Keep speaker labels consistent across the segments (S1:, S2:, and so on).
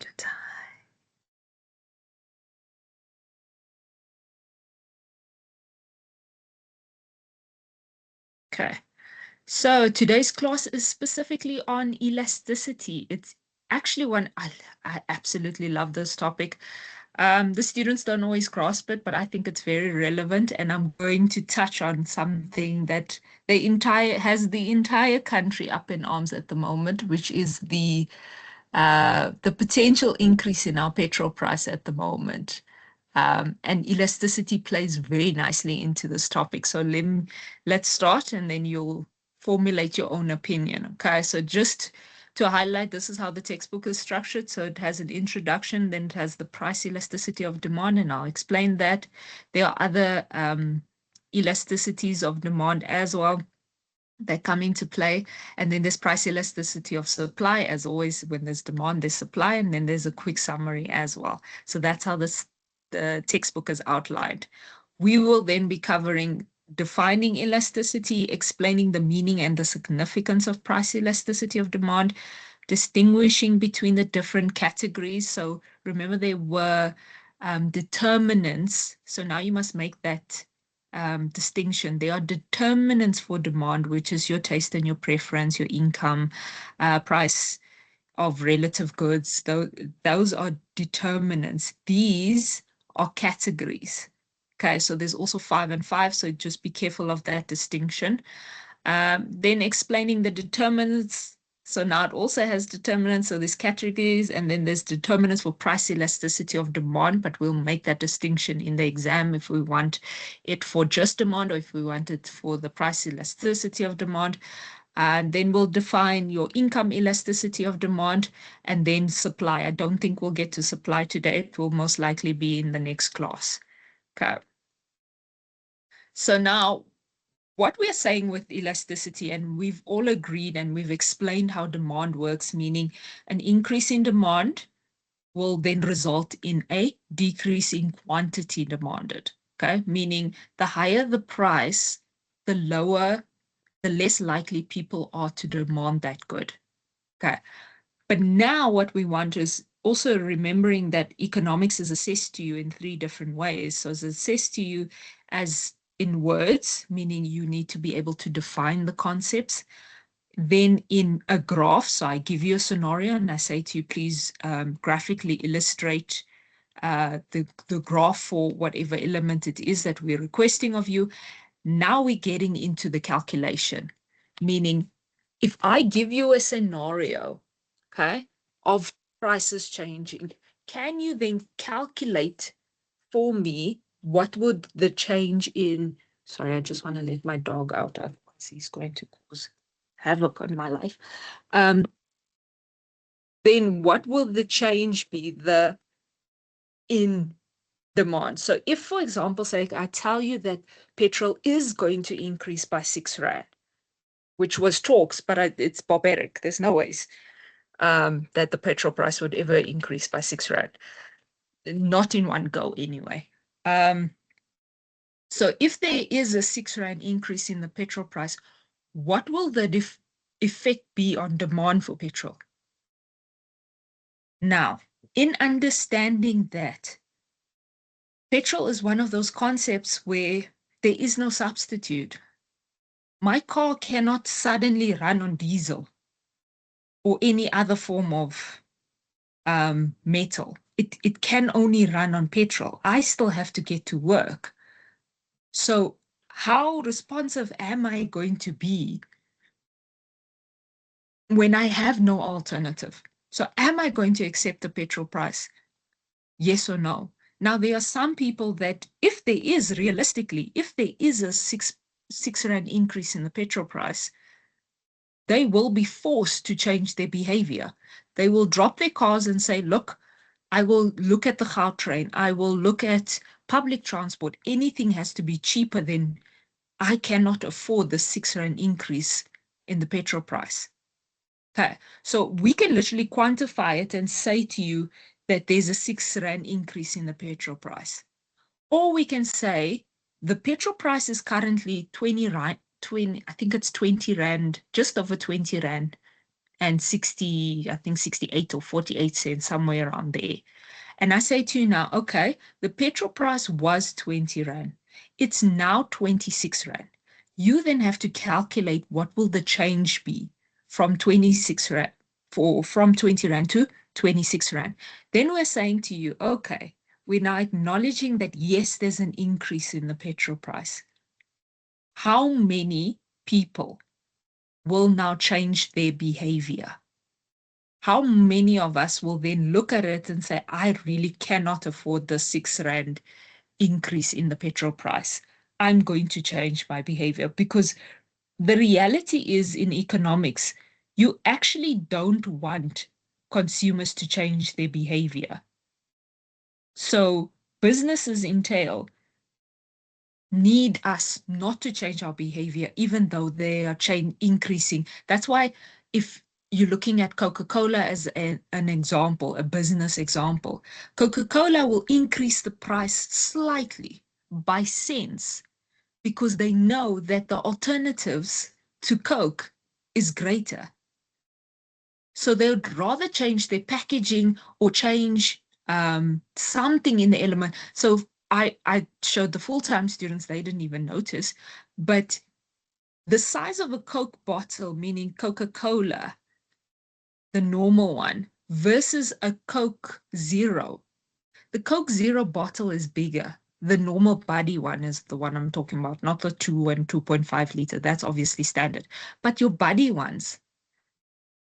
S1: Good time. Okay, so today's class is specifically on elasticity. It's actually I absolutely love this topic. The students don't always grasp it, but I think it's very relevant, and I'm going to touch on something that has the entire country up in arms at the moment, which is the potential increase in our petrol price at the moment. And elasticity plays very nicely into this topic. So let's start, and then you'll formulate your own opinion. Okay, so just to highlight, this is how the textbook is structured. So it has an introduction, then it has the price elasticity of demand, and I'll explain that. There are other elasticities of demand as well that come into play. And then there's price elasticity of supply. As always, when there's demand, there's supply, and then there's a quick summary as well. So that's how the textbook is outlined. We will then be covering defining elasticity, explaining the meaning and the significance of price elasticity of demand, distinguishing between the different categories. So remember, there were determinants. So now you must make that distinction. There are determinants for demand, which is your taste and your preference, your income, price of relative goods. Those are determinants. These are categories. Okay, so there's also 5 and 5, so just be careful of that distinction. Then explaining the determinants. So now it also has determinants. So there's categories, and then there's determinants for price elasticity of demand, but we'll make that distinction in the exam if we want it for just demand or if we want it for the price elasticity of demand. And then we'll define your income elasticity of demand, and then supply. I don't think we'll get to supply today. It will most likely be in the next class. Okay. So now what we're saying with elasticity, and we've all agreed and we've explained how demand works, meaning an increase in demand will then result in a decrease in quantity demanded. Okay, meaning the higher the price, the less likely people are to demand that good. Okay, but now what we want is also remembering that economics is assessed to you in 3 different ways. So it's assessed to you as in words, meaning you need to be able to define the concepts. Then in a graph, so I give you a scenario and I say to you, please graphically illustrate the graph for whatever element it is that we're requesting of you. Now we're getting into the calculation, meaning if I give you a scenario, okay, of prices changing, can you then calculate for me what would the change in, sorry, I just want to let my dog out, otherwise he's going to cause havoc on my life. Then what will the change be in demand? So if, for example, say I tell you that petrol is going to increase by 6 rand, which was talks, but it's barbaric. There's no ways that the petrol price would ever increase by 6 rand. Not in one go anyway. So if there is a 6 rand increase in the petrol price, what will the effect be on demand for petrol? Now, in understanding that, petrol is one of those concepts where there is no substitute. My car cannot suddenly run on diesel or any other form of metal. It can only run on petrol. I still have to get to work. So how responsive am I going to be when I have no alternative? So am I going to accept the petrol price? Yes or no? Now, there are some people that if there is a six rand increase in the petrol price, they will be forced to change their behavior. They will drop their cars and say, look, I will look at the Gautrain. I will look at public transport. Anything has to be cheaper than I cannot afford the 6 rand increase in the petrol price. Okay, so we can literally quantify it and say to you that there's a 6 rand increase in the petrol price. Or we can say the petrol price is currently 20 rand, I think it's 20 rand, just over 20 rand and 60, I think 68 or 48 cents, somewhere around there. And I say to you now, okay, the petrol price was 20 Rand. It's now 26 Rand. You then have to calculate what will the change be from 26 Rand from 20 Rand to 26 Rand. Then we're saying to you, okay, we're now acknowledging that yes, there's an increase in the petrol price. How many people will now change their behavior? How many of us will then look at it and say, I really cannot afford the 6 Rand increase in the petrol price. I'm going to change my behavior? Because the reality is in economics, you actually don't want consumers to change their behavior. So businesses entail need us not to change our behavior, even though they are increasing. That's why if you're looking at Coca-Cola as an example, a business example, Coca-Cola will increase the price slightly by cents because they know that the alternatives to Coke is greater. So they would rather change their packaging or change something in the element. So I showed the full-time students, they didn't even notice, but the size of a Coke bottle, meaning Coca-Cola, the normal one, versus a Coke Zero. The Coke Zero bottle is bigger. The normal body one is the one I'm talking about, not the 2 and 2.5 liter. That's obviously standard. But your buddy ones,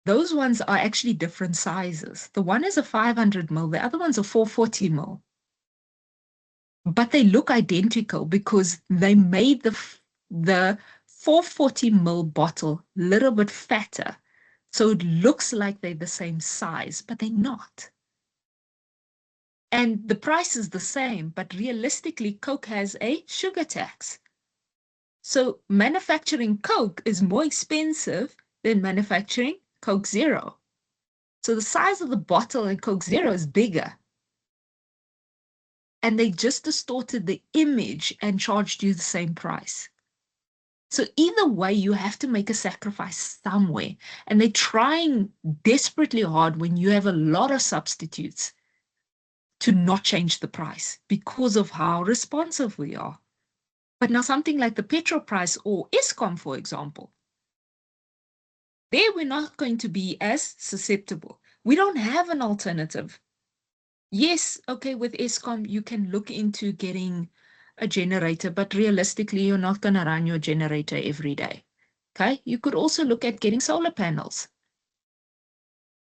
S1: those ones are actually different sizes. The one is a 500 ml, the other one's a 440 ml. But they look identical because they made the 440 ml bottle a little bit fatter. So it looks like they're the same size, but they're not. And the price is the same, but realistically, Coke has a sugar tax. So manufacturing Coke is more expensive than manufacturing Coke Zero. So the size of the bottle in Coke Zero is bigger. And they just distorted the image and charged you the same price. So either way, you have to make a sacrifice somewhere. And they're trying desperately hard when you have a lot of substitutes to not change the price because of how responsive we are. But now something like the petrol price or Eskom, for example, there we're not going to be as susceptible. We don't have an alternative. Yes, okay, with Eskom, you can look into getting a generator, but realistically, you're not going to run your generator every day. Okay, you could also look at getting solar panels.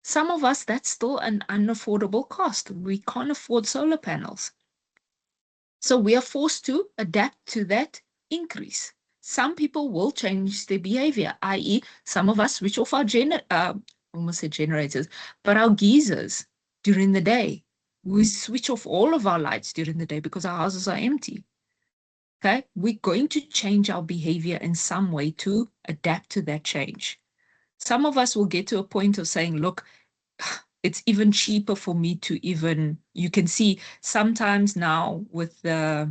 S1: Some of us, that's still an unaffordable cost. We can't afford solar panels. So we are forced to adapt to that increase. Some people will change their behavior, i.e., some of us switch off our almost said generators, but our geysers during the day. We switch off all of our lights during the day because our houses are empty. Okay, we're going to change our behavior in some way to adapt to that change. Some of us will get to a point of saying, look, it's even cheaper for me to even, you can see sometimes now with the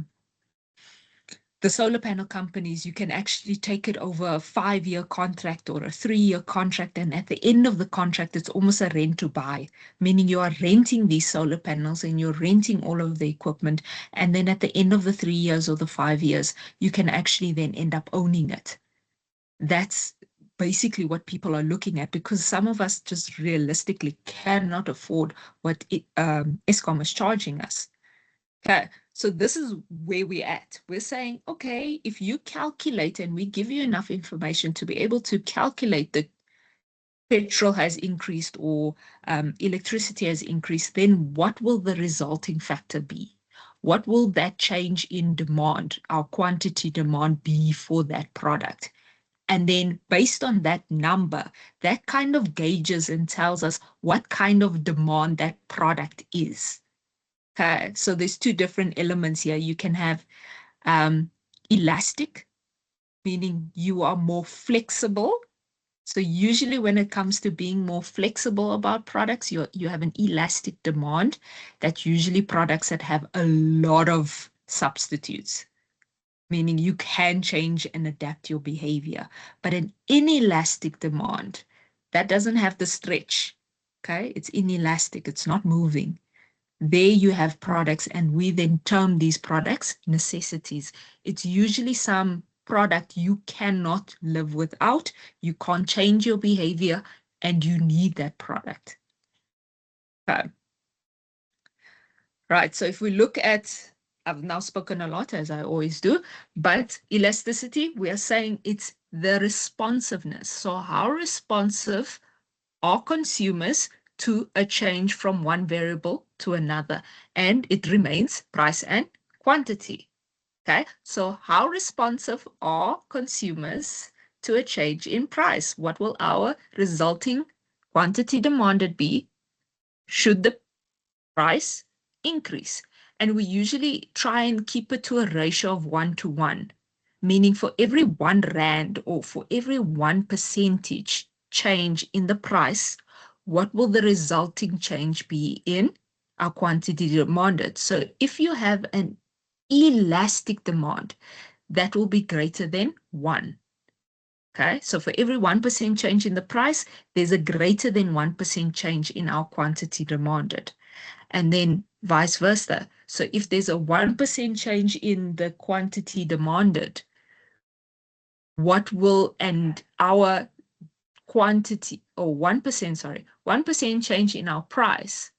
S1: solar panel companies, you can actually take it over a 5-year contract or a 3-year contract. And at the end of the contract, it's almost a rent to buy, meaning you are renting these solar panels and you're renting all of the equipment. And then at the end of the 3 years or the 5 years, you can actually then end up owning it. That's basically what people are looking at because some of us just realistically cannot afford what Eskom is charging us. Okay, so this is where we're at. We're saying, okay, if you calculate and we give you enough information to be able to calculate that petrol has increased or electricity has increased, then what will the resulting factor be? What will that change in demand, our quantity demand be for that product? And then based on that number, that kind of gauges and tells us what kind of demand that product is. Okay, so there's two different elements here. You can have elastic, meaning you are more flexible. So usually when it comes to being more flexible about products, you have an elastic demand. That's usually products that have a lot of substitutes, meaning you can change and adapt your behavior. But an inelastic demand, that doesn't have the stretch. Okay, it's inelastic, it's not moving. There you have products, and we then term these products necessities. It's usually some product you cannot live without, you can't change your behavior, and you need that product. Okay. Right, so if we look at, I've now spoken a lot as I always do, but elasticity, we are saying it's the responsiveness. So how responsive are consumers to a change from one variable to another? And it remains price and quantity. Okay, so how responsive are consumers to a change in price? What will our resulting quantity demanded be should the price increase? And we usually try and keep it to a ratio of 1 to 1, meaning for every 1 rand or for every 1% change in the price, what will the resulting change be in our quantity demanded? So if you have an elastic demand, that will be greater than 1. Okay, so for every 1% change in the price, there's a greater than 1% change in our quantity demanded. And then vice versa. So if there's a 1% change in the quantity demanded, what will, and our quantity, or 1%, sorry, 1% change in our price,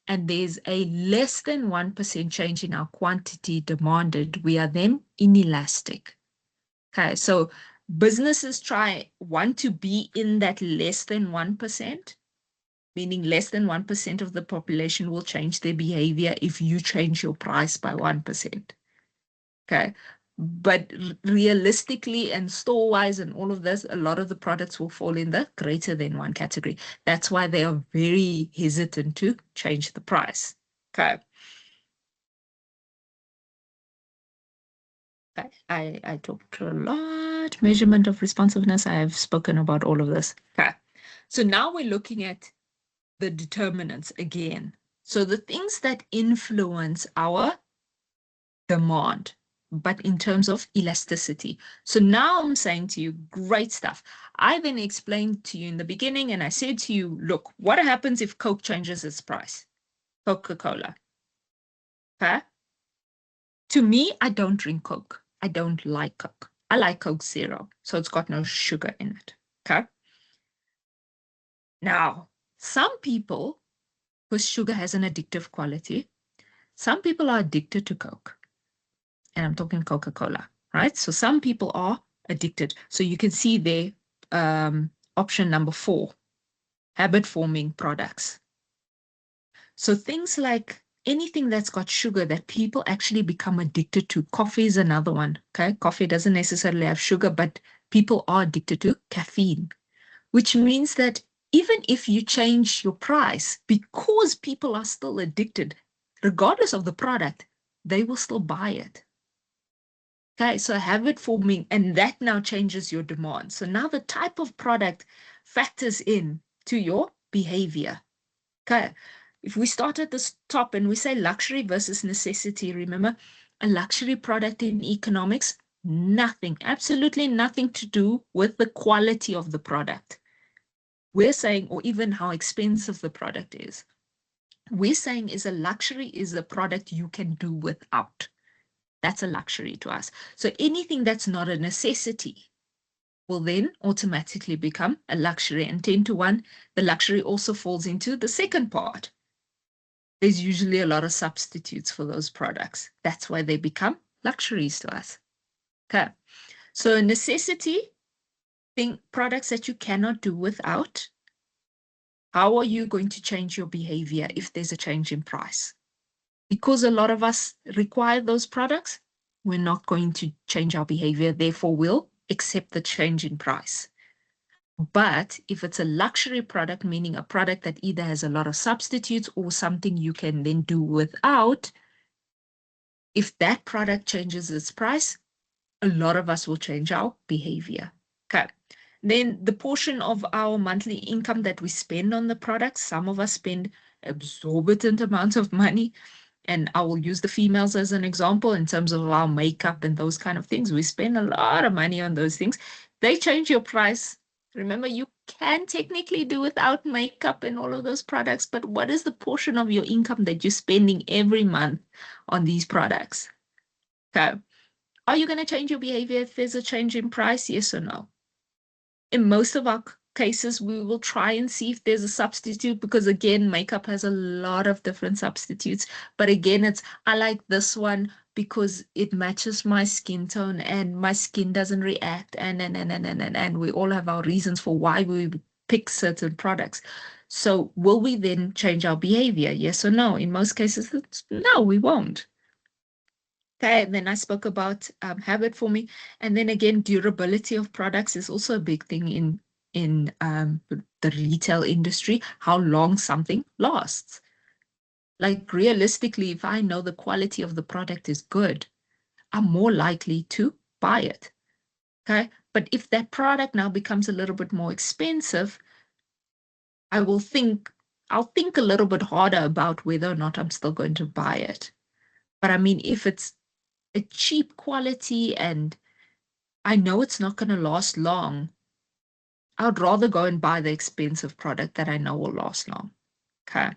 S1: and there's a less than 1% change in our quantity demanded, we are then inelastic. Okay, so businesses want to be in that less than 1%, meaning less than 1% of the population will change their behavior if you change your price by 1%. Okay. But realistically and store wise and all of this, a lot of the products will fall in the greater than 1 category. That's why they are very hesitant to change the price. Okay. Okay. I talked a lot. Measurement of responsiveness. I have spoken about all of this. Okay. So now we're looking at the determinants again. So the things that influence our demand, but in terms of elasticity. So now I'm saying to you, great stuff. I then explained to you in the beginning, and I said to you, look, what happens if Coke changes its price? Coca-Cola. Okay? To me, I don't drink Coke. I don't like Coke. I like Coke Zero, so it's got no sugar in it. Okay? Now, some people, because sugar has an addictive quality, some people are addicted to Coke. And I'm talking Coca-Cola, right? So some people are addicted. So you can see there, option number 4, habit-forming products. So things like anything that's got sugar that people actually become addicted to. Coffee is another one, okay? Coffee doesn't necessarily have sugar, but people are addicted to caffeine, which means that even if you change your price, because people are still addicted, regardless of the product, they will still buy it. Okay, so habit forming, and that now changes your demand. So now the type of product factors in to your behavior. Okay, if we start at the top and we say luxury versus necessity, remember, a luxury product in economics, nothing, absolutely nothing to do with the quality of the product. We're saying, or even how expensive the product is. We're saying is a luxury is a product you can do without. That's a luxury to us. So anything that's not a necessity will then automatically become a luxury. And 10 to 1, the luxury also falls into the second part. There's usually a lot of substitutes for those products. That's why they become luxuries to us. Okay. So necessity, think products that you cannot do without. How are you going to change your behavior if there's a change in price? Because a lot of us require those products, we're not going to change our behavior, therefore we'll accept the change in price. But if it's a luxury product, meaning a product that either has a lot of substitutes or something you can then do without, if that product changes its price, a lot of us will change our behavior. Okay. Then the portion of our monthly income that we spend on the product, some of us spend exorbitant amounts of money. And I will use the females as an example in terms of our makeup and those kind of things. We spend a lot of money on those things. They change your price Remember, you can technically do without makeup and all of those products, but what is the portion of your income that you're spending every month on these products? Okay. Are you going to change your behavior if there's a change in price? Yes or no? In most of our cases, we will try and see if there's a substitute because, again, makeup has a lot of different substitutes. But again, I like this one because it matches my skin tone and my skin doesn't react. And we all have our reasons for why we pick certain products. So, will we then change our behavior? Yes or no? In most cases, no, we won't. Okay, and then I spoke about habit forming, and then again, durability of products is also a big thing in the retail industry. How long something lasts. Like realistically, if I know the quality of the product is good, I'm more likely to buy it. Okay, but if that product now becomes a little bit more expensive, I'll think a little bit harder about whether or not I'm still going to buy it. But I mean, if it's a cheap quality and I know it's not going to last long, I'd rather go and buy the expensive product that I know will last long. Okay.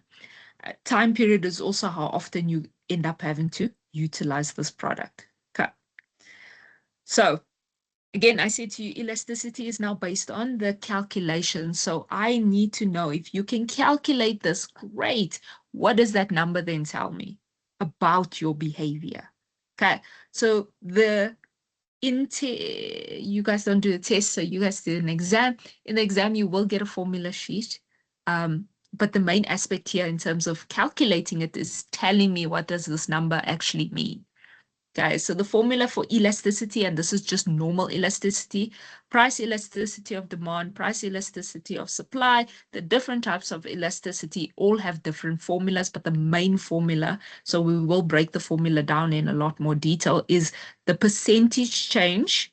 S1: Time period is also how often you end up having to utilize this product. Okay. So again, I said to you, elasticity is now based on the calculation. So I need to know if you can calculate this, great. What does that number then tell me about your behavior? Okay. So you guys don't do a test, so you guys do an exam. In the exam, you will get a formula sheet. But the main aspect here in terms of calculating it is telling me what does this number actually mean. Okay, so the formula for elasticity, and this is just normal elasticity, price elasticity of demand, price elasticity of supply, the different types of elasticity all have different formulas, but the main formula, so we will break the formula down in a lot more detail, is the percentage change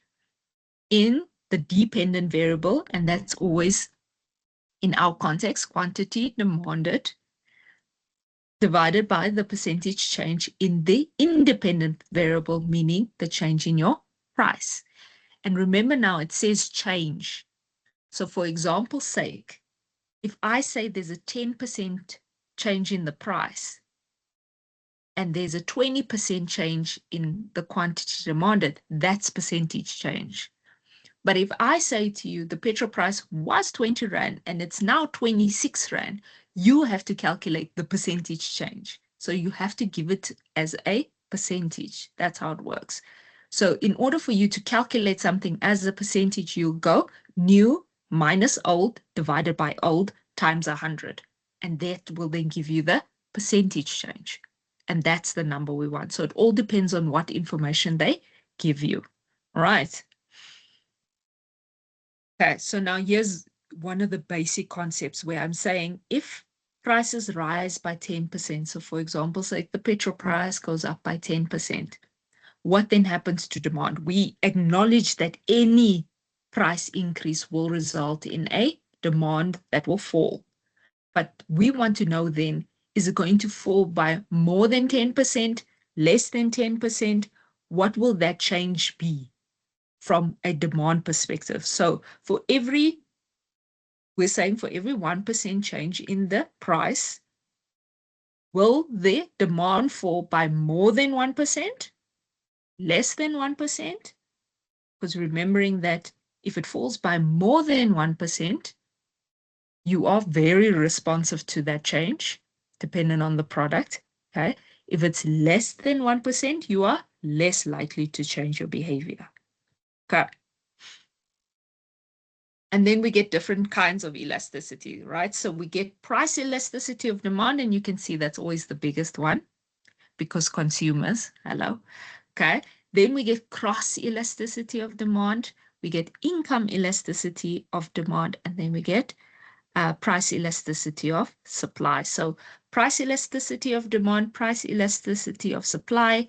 S1: in the dependent variable, and that's always, in our context, quantity demanded divided by the percentage change in the independent variable, meaning the change in your price. And remember now, it says change. So for example's sake, if I say there's a 10% change in the price and there's a 20% change in the quantity demanded, that's percentage change. But if I say to you the petrol price was 20 Rand and it's now 26 Rand, you have to calculate the percentage change. So you have to give it as a percentage. That's how it works. So in order for you to calculate something as a percentage, you'll go new minus old divided by old times 100. And that will then give you the percentage change. And that's the number we want. So it all depends on what information they give you. All right. Okay, so now here's one of the basic concepts where I'm saying if prices rise by 10%, so for example, say the petrol price goes up by 10%, what then happens to demand? We acknowledge that any price increase will result in a demand that will fall. But we want to know then, is it going to fall by more than 10%, less than 10%? What will that change be from a demand perspective? So we're saying for every 1% change in the price, will the demand fall by more than 1%, less than 1%? Because remembering that if it falls by more than 1%, you are very responsive to that change, depending on the product. Okay. If it's less than 1%, you are less likely to change your behavior. Okay. And then we get different kinds of elasticity, right? So we get price elasticity of demand, and you can see that's always the biggest one because consumers, hello. Okay. Then we get cross elasticity of demand, we get income elasticity of demand, and then we get price elasticity of supply. So price elasticity of demand, price elasticity of supply,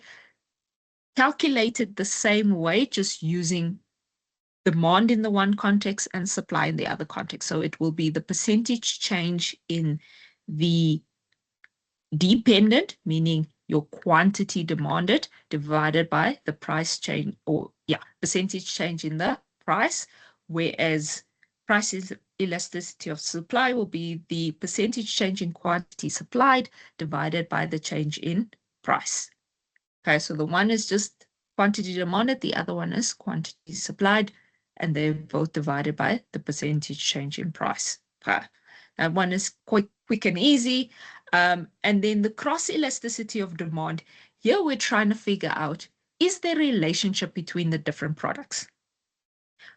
S1: calculated the same way, just using demand in the one context and supply in the other context. So it will be the percentage change in the dependent, meaning your quantity demanded, divided by the price change, or percentage change in the price. Whereas price elasticity of supply will be the percentage change in quantity supplied divided by the change in price. Okay, so the one is just quantity demanded, the other one is quantity supplied, and they're both divided by the percentage change in price. Okay, that one is quick and easy. And then the cross elasticity of demand. Here we're trying to figure out, is there a relationship between the different products?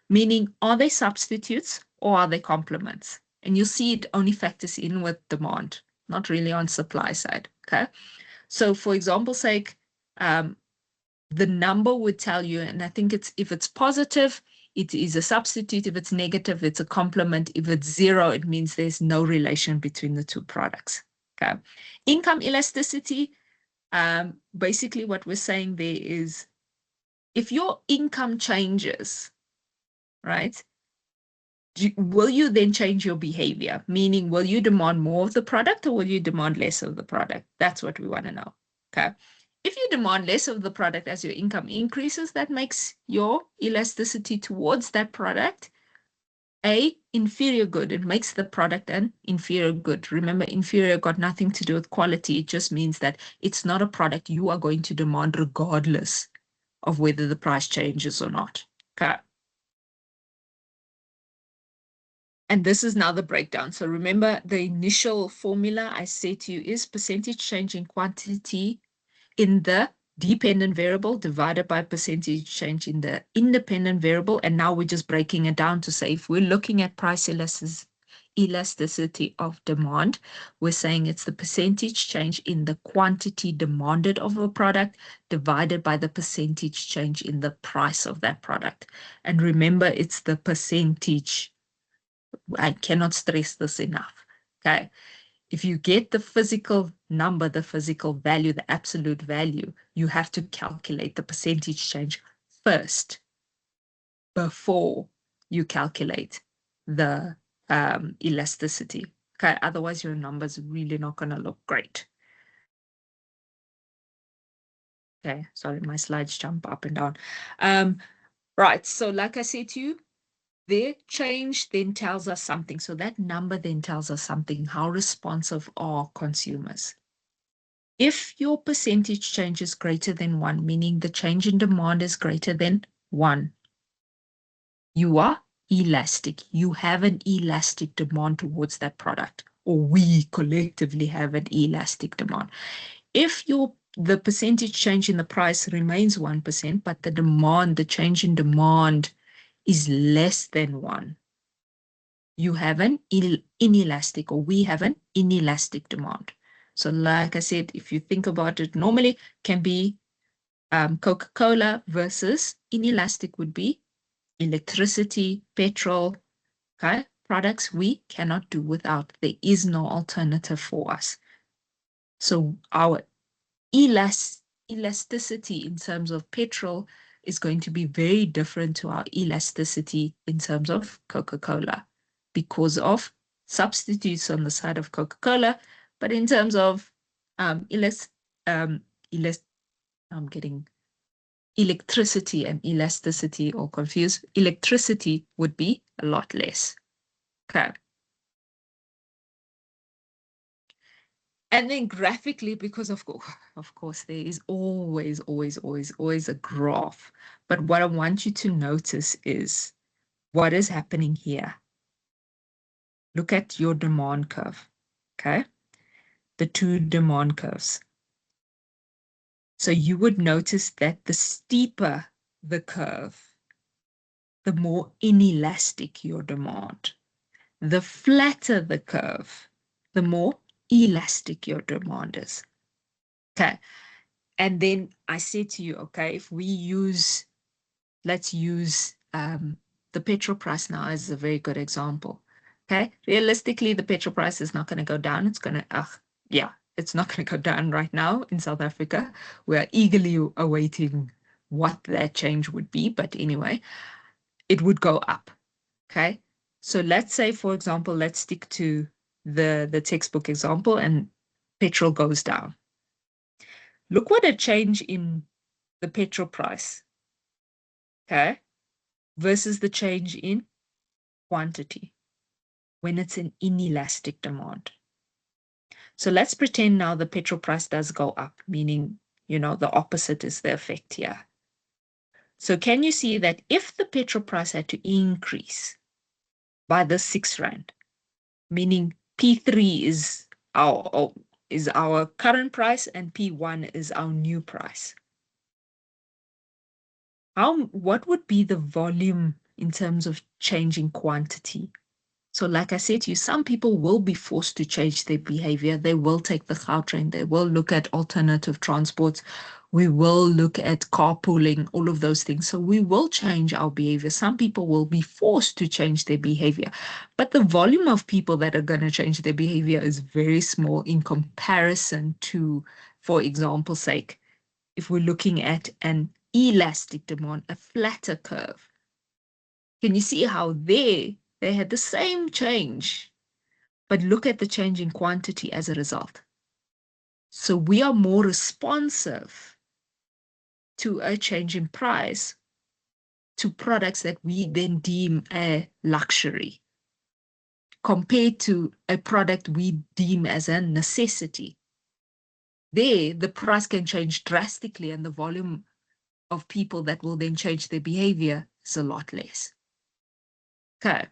S1: Meaning, are they substitutes or are they complements? And you'll see it only factors in with demand, not really on supply side. Okay. So for example's sake, the number would tell you, and I think it's if it's positive, it is a substitute. If it's negative, it's a complement. If it's zero, it means there's no relation between the two products. Okay. Income elasticity, basically what we're saying there is if your income changes, right, will you then change your behavior? Meaning, will you demand more of the product or will you demand less of the product? That's what we want to know. Okay. If you demand less of the product as your income increases, that makes your elasticity towards that product a inferior good. It makes the product an inferior good. Remember, inferior got nothing to do with quality. It just means that it's not a product you are going to demand regardless of whether the price changes or not. Okay. And this is now the breakdown. So remember the initial formula I said to you is percentage change in quantity in the dependent variable divided by percentage change in the independent variable. And now we're just breaking it down to say if we're looking at price elasticity of demand, we're saying it's the percentage change in the quantity demanded of a product divided by the percentage change in the price of that product. And remember, it's the percentage. I cannot stress this enough. Okay. If you get the physical number, the physical value, the absolute value, you have to calculate the percentage change first before you calculate the elasticity. Okay. Otherwise, your number's really not going to look great. Okay. Sorry, my slides jump up and down. Right. So like I said to you, their change then tells us something. So that number then tells us something. How responsive are consumers? If your percentage change is greater than 1, meaning the change in demand is greater than 1, you are elastic. You have an elastic demand towards that product, or we collectively have an elastic demand. If the percentage change in the price remains 1%, but the change in demand is less than 1, you have an inelastic, or we have an inelastic demand. So like I said, if you think about it, normally can be Coca-Cola versus inelastic would be electricity, petrol, okay? Products we cannot do without. There is no alternative for us. So our elasticity in terms of petrol is going to be very different to our elasticity in terms of Coca-Cola because of substitutes on the side of Coca-Cola. But in terms of I'm getting electricity and elasticity all confused. Electricity would be a lot less. Okay. And then graphically, because of course, there is always a graph. But what I want you to notice is what is happening here. Look at your demand curve, okay? The two demand curves. So you would notice that the steeper the curve, the more inelastic your demand. The flatter the curve, the more elastic your demand is. Okay. And then I said to you, okay, if we use, let's use the petrol price now as a very good example. Okay. Realistically, the petrol price is not going to go down. It's going to, it's not going to go down right now in South Africa. We are eagerly awaiting what that change would be. But anyway, it would go up. Okay. So let's say, for example, let's stick to the textbook example and petrol goes down. Look what a change in the petrol price, okay, versus the change in quantity when it's an inelastic demand. So let's pretend now the petrol price does go up, meaning, the opposite is the effect here. So can you see that if the petrol price had to increase by the 6 rand, meaning P3 is our current price and P1 is our new price. What would be the volume in terms of changing quantity? So like I said to you, some people will be forced to change their behavior. They will take the Gautrain. They will look at alternative transports. We will look at carpooling, all of those things. So we will change our behavior. Some people will be forced to change their behavior. But the volume of people that are going to change their behavior is very small in comparison to, for example's sake, if we're looking at an elastic demand, a flatter curve. Can you see how they had the same change, but look at the change in quantity as a result. So we are more responsive to a change in price to products that we then deem a luxury compared to a product we deem as a necessity. There, the price can change drastically and the volume of people that will then change their behavior is a lot less. Okay.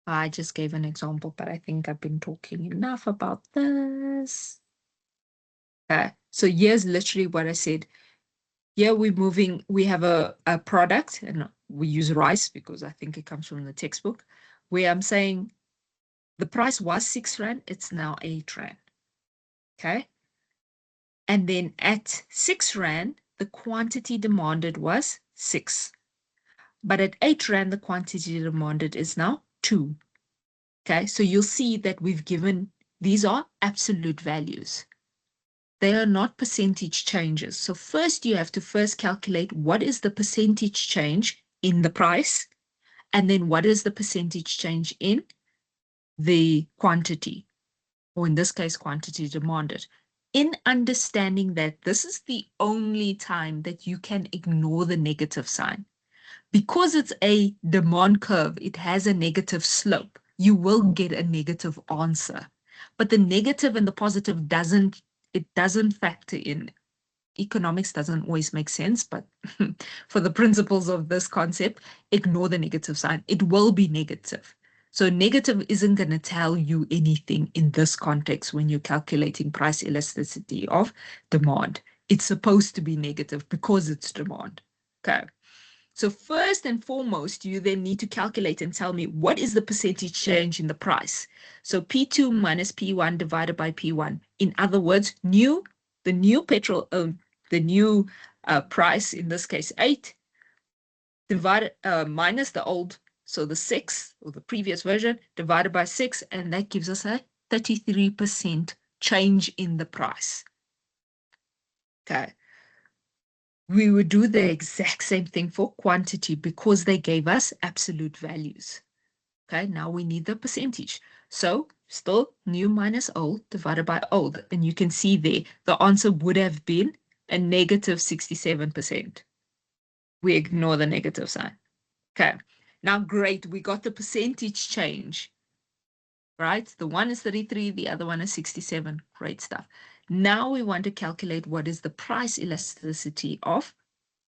S1: I just gave an example, but I think I've been talking enough about this. So here's literally what I said. Here we have a product, and we use rice because I think it comes from the textbook, where I'm saying the price was 6 rand, it's now 8 rand. Okay. And then at 6 rand, the quantity demanded was 6. But at 8 rand, the quantity demanded is now 2. Okay, so you'll see that these are absolute values. They are not percentage changes. So first you have to calculate what is the percentage change in the price, and then what is the percentage change in the quantity, or in this case, quantity demanded. In understanding that this is the only time that you can ignore the negative sign. Because it's a demand curve, it has a negative slope. You will get a negative answer. But the negative and the positive doesn't factor in. Economics doesn't always make sense, but for the principles of this concept, ignore the negative sign. It will be negative. So negative isn't going to tell you anything in this context when you're calculating price elasticity of demand. It's supposed to be negative because it's demand. Okay. So first and foremost, you then need to calculate and tell me what is the percentage change in the price. So P2 minus P1 divided by P1. In other words, the new petrol, the new price, in this case 8, divided minus the old, so the 6 or the previous version divided by 6, and that gives us a 33% change in the price. Okay. We would do the exact same thing for quantity because they gave us absolute values. Okay, now we need the percentage. So still new minus old divided by old. And you can see there, the answer would have been a negative 67%. We ignore the negative sign. Okay, now great, we got the percentage change, right? The one is 33, the other one is 67. Great stuff. Now we want to calculate what is the price elasticity of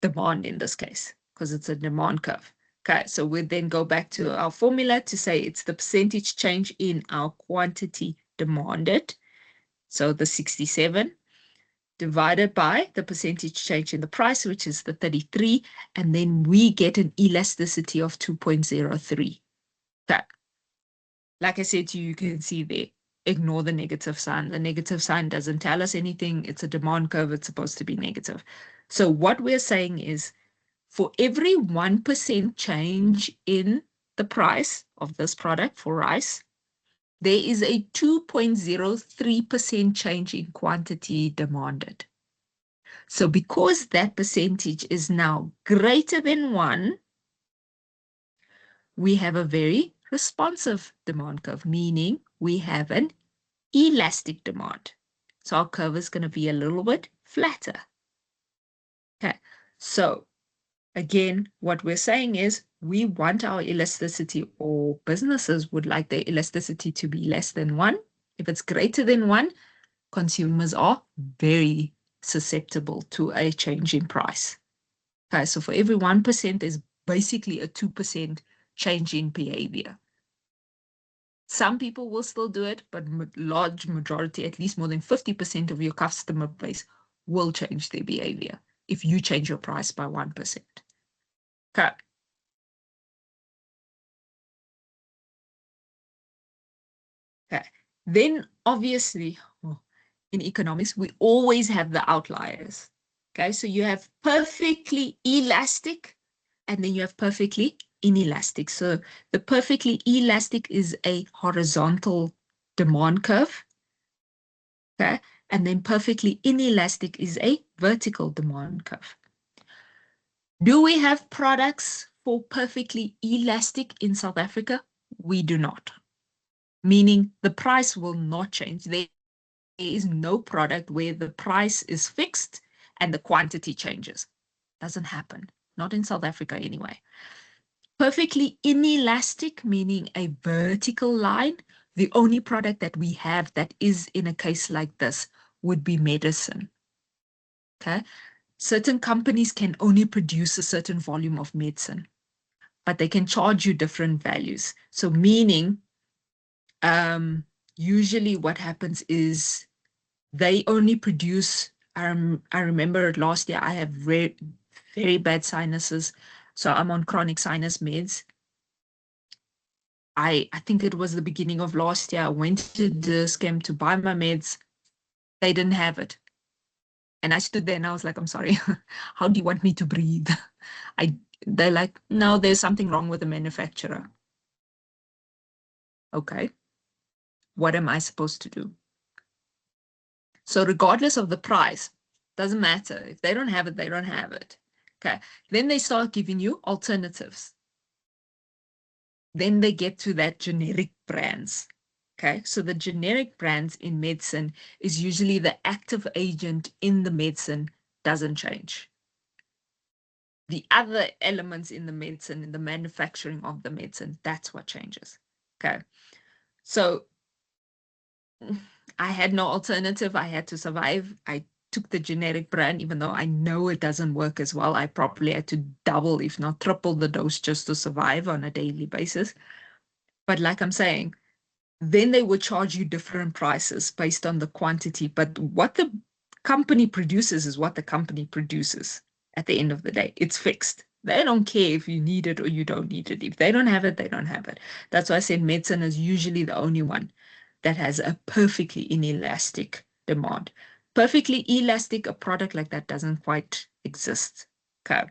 S1: demand in this case, because it's a demand curve. Okay, so we then go back to our formula to say it's the percentage change in our quantity demanded. So the 67 divided by the percentage change in the price, which is the 33, and then we get an elasticity of 2.03. Okay. Like I said to you, you can see there, ignore the negative sign. The negative sign doesn't tell us anything. It's a demand curve. It's supposed to be negative. So what we're saying is, for every 1% change in the price of this product for rice, there is a 2.03% change in quantity demanded. So because that percentage is now greater than 1, we have a very responsive demand curve, meaning we have an elastic demand. So our curve is going to be a little bit flatter. Okay, so again, what we're saying is we want our elasticity, or businesses would like their elasticity to be less than 1. If it's greater than 1, consumers are very susceptible to a change in price. Okay, so for every 1%, there's basically a 2% change in behavior. Some people will still do it, but large majority, at least more than 50% of your customer base, will change their behavior if you change your price by 1%. Okay. Okay. Then obviously, in economics, we always have the outliers. Okay, so you have perfectly elastic, and then you have perfectly inelastic. So the perfectly elastic is a horizontal demand curve. Okay, and then perfectly inelastic is a vertical demand curve. Do we have products for perfectly elastic in South Africa? We do not. Meaning the price will not change. There is no product where the price is fixed and the quantity changes. Doesn't happen. Not in South Africa anyway. Perfectly inelastic, meaning a vertical line. The only product that we have that is in a case like this would be medicine. Okay. Certain companies can only produce a certain volume of medicine, but they can charge you different values. So meaning, usually what happens is they only produce, I remember last year I have very bad sinuses, so I'm on chronic sinus meds. I think it was the beginning of last year. I went to the scam to buy my meds. They didn't have it. And I stood there and I was like, I'm sorry, how do you want me to breathe? They're like, no, there's something wrong with the manufacturer. Okay, what am I supposed to do? So regardless of the price, doesn't matter. If they don't have it, they don't have it. Okay, then they start giving you alternatives. Then they get to that generic brands. Okay, so the generic brands in medicine is usually the active agent in the medicine doesn't change. The other elements in the medicine, in the manufacturing of the medicine, that's what changes. Okay, so I had no alternative. I had to survive. I took the generic brand, even though I know it doesn't work as well. I probably had to double, if not triple the dose just to survive on a daily basis. But like I'm saying, then they would charge you different prices based on the quantity. But what the company produces is what the company produces at the end of the day. It's fixed. They don't care if you need it or you don't need it. If they don't have it, they don't have it. That's why I said medicine is usually the only one that has a perfectly inelastic demand. Perfectly elastic, a product like that doesn't quite exist. Okay.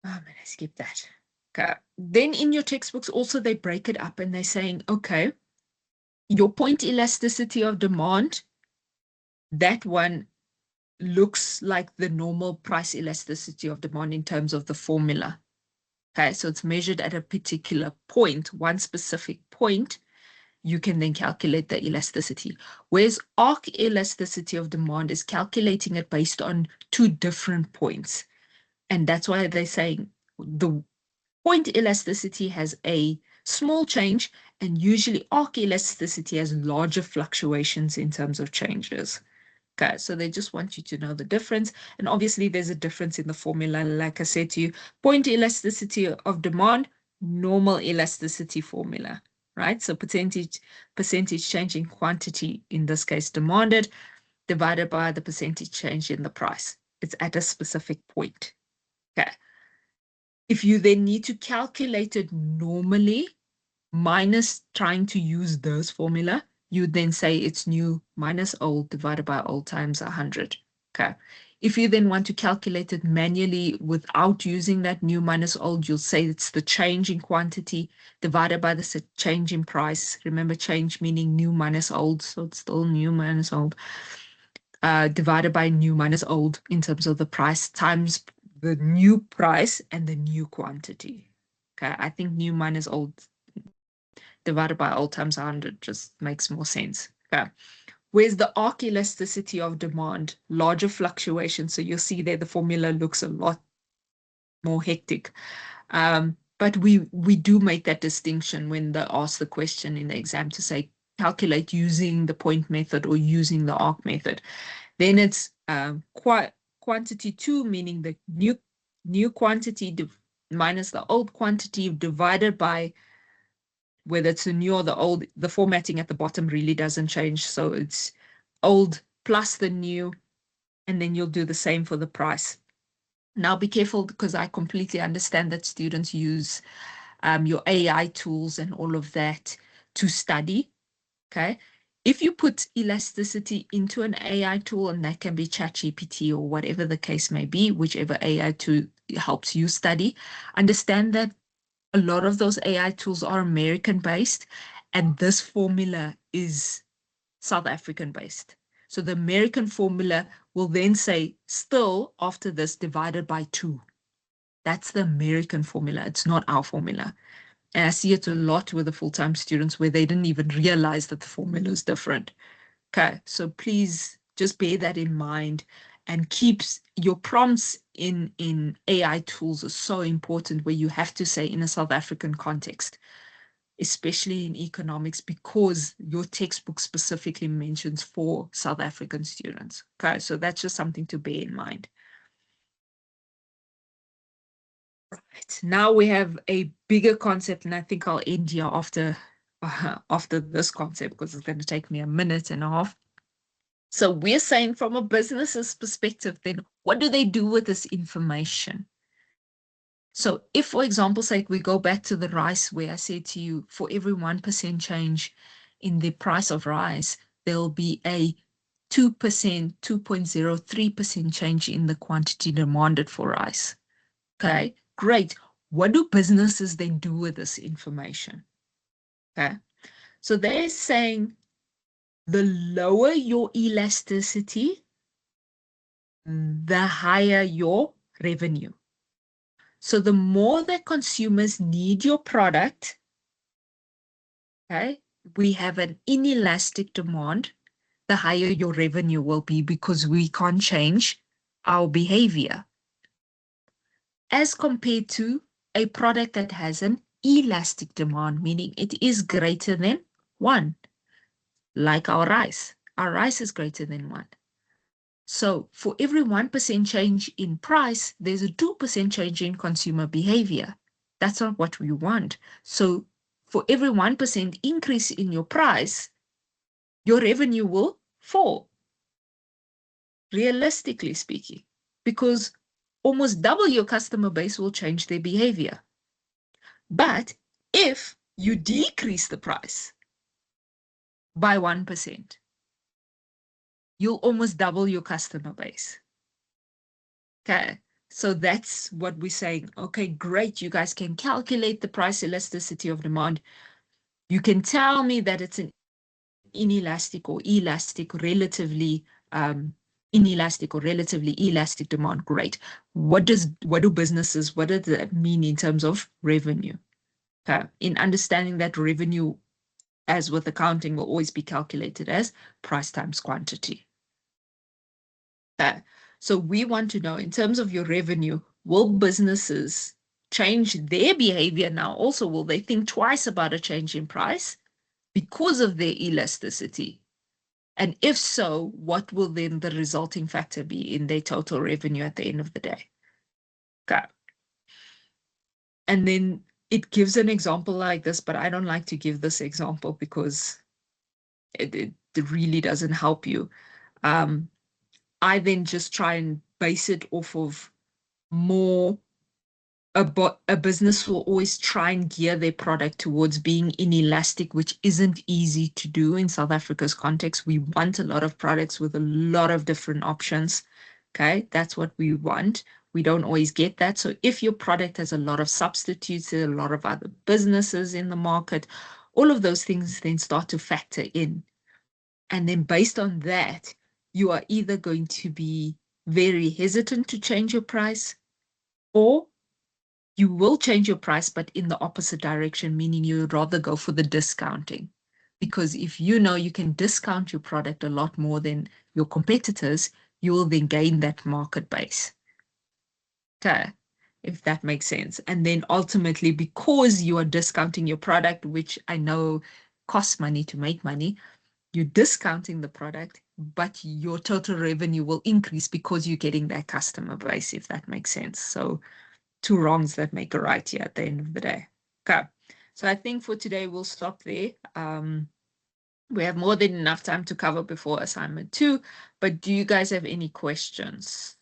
S1: Oh man, I skipped that. Okay. Then in your textbooks also they break it up and they're saying, okay, your point elasticity of demand, that one looks like the normal price elasticity of demand in terms of the formula. Okay, so it's measured at a particular point, one specific point. You can then calculate the elasticity. Whereas arc elasticity of demand is calculating it based on two different points. And that's why they're saying the point elasticity has a small change, and usually arc elasticity has larger fluctuations in terms of changes. Okay, so they just want you to know the difference. And obviously there's a difference in the formula. Like I said to you, point elasticity of demand, normal elasticity formula, right? So percentage change in quantity, in this case demanded, divided by the percentage change in the price. It's at a specific point. Okay. If you then need to calculate it normally, minus trying to use this formula, you then say it's new minus old divided by old times 100. Okay. If you then want to calculate it manually without using that new minus old, you'll say it's the change in quantity divided by the change in price. Remember, change meaning new minus old, so it's still new minus old, divided by new minus old in terms of the price times the new price and the new quantity. Okay, I think new minus old divided by old times 100 just makes more sense. Okay. Whereas the arc elasticity of demand, larger fluctuations. So you'll see there the formula looks a lot more hectic. But we do make that distinction when they ask the question in the exam to say calculate using the point method or using the arc method. Then it's quantity 2, meaning the new quantity minus the old quantity divided by whether it's the new or the old. The formatting at the bottom really doesn't change. So it's old plus the new, and then you'll do the same for the price. Now be careful, because I completely understand that students use your AI tools and all of that to study. Okay. If you put elasticity into an AI tool, and that can be ChatGPT or whatever the case may be, whichever AI tool helps you study, understand that a lot of those AI tools are American based, and this formula is South African based. So the American formula will then say, still after this divided by 2. That's the American formula. It's not our formula. And I see it a lot with the full-time students where they didn't even realize that the formula is different. Okay, so please just bear that in mind, and keeps your prompts in AI tools are so important, where you have to say in a South African context, especially in economics, because your textbook specifically mentions for South African students. Okay, so that's just something to bear in mind. Right, now we have a bigger concept, and I think I'll end here after this concept, because it's going to take me a minute and a half. So we're saying from a business's perspective, then what do they do with this information? So if, for example, say we go back to the rice, where I said to you, for every 1% change in the price of rice, there'll be a 2%, 2.03% change in the quantity demanded for rice. Okay, great. What do businesses then do with this information? Okay, so they're saying the lower your elasticity, the higher your revenue. So the more that consumers need your product, okay, we have an inelastic demand, the higher your revenue will be, because we can't change our behavior. As compared to a product that has an elastic demand, meaning it is greater than 1, like our rice. Our rice is greater than 1. So for every 1% change in price, there's a 2% change in consumer behavior. That's not what we want. So for every 1% increase in your price, your revenue will fall, realistically speaking, because almost double your customer base will change their behavior. But if you decrease the price by 1%, you'll almost double your customer base. Okay, so that's what we're saying. Okay, great. You guys can calculate the price elasticity of demand. You can tell me that it's an inelastic or elastic, relatively inelastic or relatively elastic demand. Great. What do businesses, what does that mean in terms of revenue? Okay, in understanding that revenue, as with accounting, will always be calculated as price times quantity. So we want to know, in terms of your revenue, will businesses change their behavior now? Also, will they think twice about a change in price because of their elasticity? And if so, what will then the resulting factor be in their total revenue at the end of the day? Okay. And then it gives an example like this, but I don't like to give this example because it really doesn't help you. I then just try and base it off of more. A business will always try and gear their product towards being inelastic, which isn't easy to do in South Africa's context. We want a lot of products with a lot of different options. Okay, that's what we want. We don't always get that. So if your product has a lot of substitutes, a lot of other businesses in the market, all of those things then start to factor in. And then based on that, you are either going to be very hesitant to change your price, or you will change your price, but in the opposite direction, meaning you would rather go for the discounting. Because if you know you can discount your product a lot more than your competitors, you will then gain that market base. Okay, if that makes sense. And then ultimately, because you are discounting your product, which I know costs money to make money, you're discounting the product, but your total revenue will increase because you're getting that customer base, if that makes sense. So two wrongs that make a right here at the end of the day. Okay. So I think for today we'll stop there. We have more than enough time to cover before assignment 2, but do you guys have any questions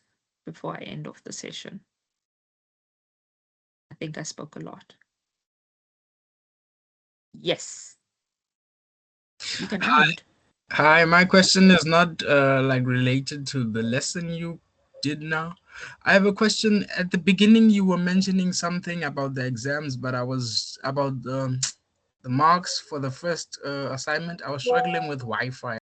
S1: before I end off the session? I think I spoke a lot. Yes, you can unmute.
S2: Hi, my question is not like related to the lesson you did now. I have a question. At the beginning, you were mentioning something about the exams, but I was about the marks for the first assignment. I was struggling with Wi-Fi.